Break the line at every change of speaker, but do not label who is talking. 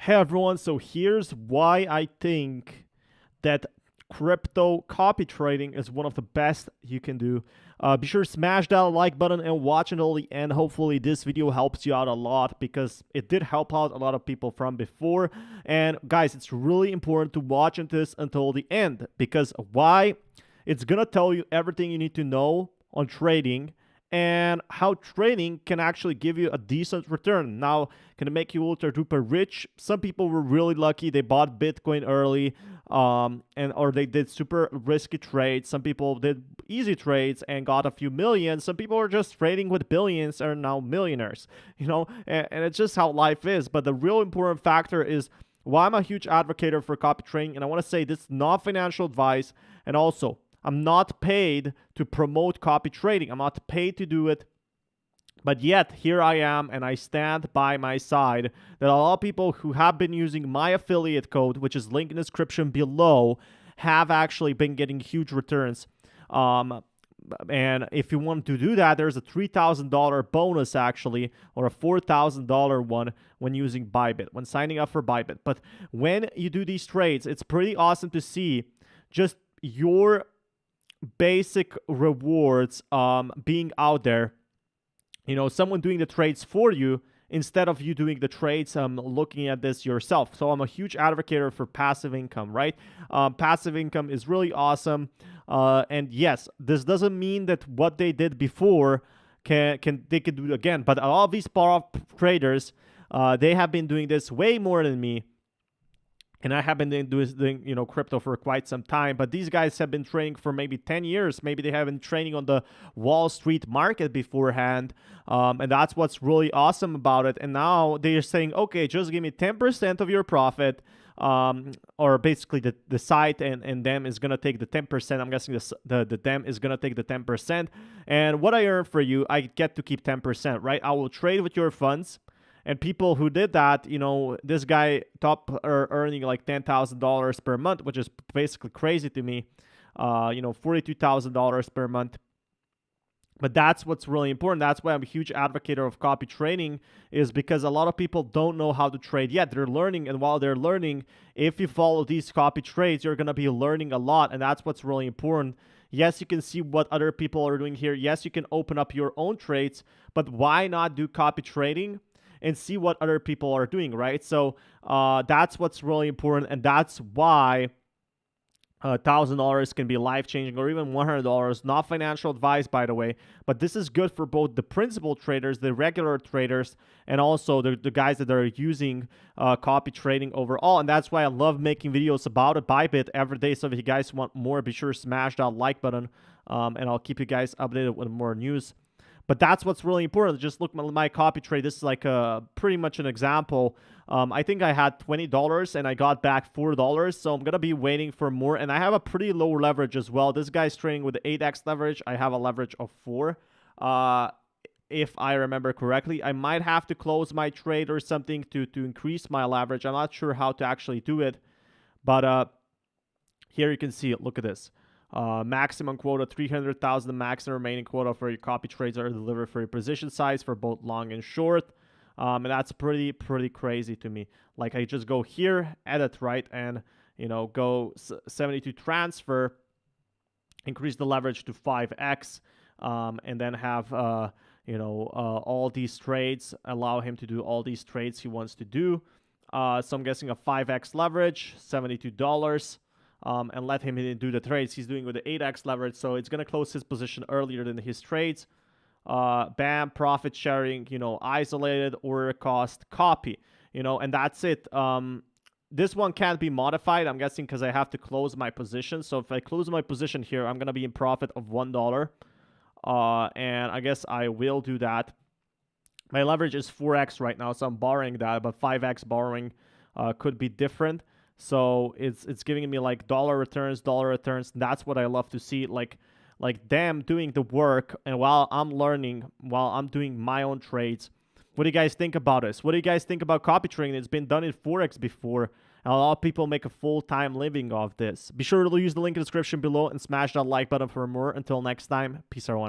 Hey everyone, so here's why I think that crypto copy trading is one of the best you can do. Be sure to smash that like button and watch until the end. Hopefully this video helps you out a lot because it did help out a lot of people from before. And guys, it's really important to watch this until the end because why? It's gonna tell you everything you need to know on trading and how trading can actually give you a decent return. Now, can it make you ultra duper rich? Some people were really lucky. They bought Bitcoin early or they did super risky trades. Some people did easy trades and got a few million. Some people are just trading with billions and are now millionaires, and it's just how life is. But the real important factor is why I'm a huge advocate for copy trading. And I want to say this is not financial advice. And also, I'm not paid to promote copy trading. I'm not paid to do it. But yet, here I am, and I stand by my side that a lot of people who have been using my affiliate code, which is linked in the description below, have actually been getting huge returns. And if you want to do that, there's a $3,000 bonus actually, or a $4,000 one when using Bybit, when signing up for Bybit. But when you do these trades, it's pretty awesome to see just your basic rewards being out there, someone doing the trades for you instead of you doing the trades, looking at this yourself. So I'm a huge advocate for passive income, right? Passive income is really awesome. And yes, this doesn't mean that what they did before they can do it again, but all of these power traders, they have been doing this way more than me. And I have been doing crypto for quite some time, but these guys have been trading for maybe 10 years. Maybe they have been trading on the Wall Street market beforehand, and that's what's really awesome about it. And now they're saying, okay, just give me 10% of your profit, or basically the site and them is going to take the 10%. I'm guessing the them is going to take the 10%. And what I earn for you, I get to keep 10%, right? I will trade with your funds. And people who did that, this guy earning like $10,000 per month, which is basically crazy to me, $42,000 per month. But that's what's really important. That's why I'm a huge advocate of copy trading, is because a lot of people don't know how to trade yet. They're learning, and while they're learning, if you follow these copy trades, you're going to be learning a lot, and that's what's really important. Yes, you can see what other people are doing here. Yes, you can open up your own trades, but why not do copy trading and see what other people are doing, right? So that's what's really important, and that's why $1,000 can be life-changing, or even $100. Not financial advice, by the way, but this is good for both the principal traders, the regular traders, and also the guys that are using copy trading overall. And that's why I love making videos about it, Bybit, every day. So if you guys want more, be sure to smash that like button, and I'll keep you guys updated with more news. But that's what's really important. Just look at my copy trade. This is like pretty much an example. I think I had $20 and I got back $4. So I'm going to be waiting for more. And I have a pretty low leverage as well. This guy's trading with 8x leverage. I have a leverage of 4. If I remember correctly, I might have to close my trade or something to increase my leverage. I'm not sure how to actually do it. But here you can see it. Look at this. Maximum quota 300,000. Maximum remaining quota for your copy trades are delivered for your position size for both long and short. And that's pretty crazy to me. Like, I just go here, edit, right, and go 72 transfer, increase the leverage to 5x, and then have all these trades, allow him to do all these trades he wants to do. So I'm guessing a 5x leverage, $72. And let him do the trades he's doing with the 8x leverage. So it's going to close his position earlier than his trades. Bam, profit sharing, isolated, order cost, copy, and that's it. This one can't be modified, I'm guessing, because I have to close my position. So if I close my position here, I'm going to be in profit of $1. And I guess I will do that. My leverage is 4x right now, so I'm borrowing that, but 5x borrowing could be different. So it's giving me like dollar returns. That's what I love to see, like them doing the work. And while I'm learning, while I'm doing my own trades, what do you guys think about this? What do you guys think about copy trading? It's been done in Forex before, and a lot of people make a full-time living off this. Be sure to use the link in the description below and smash that like button for more. Until next time, peace everyone.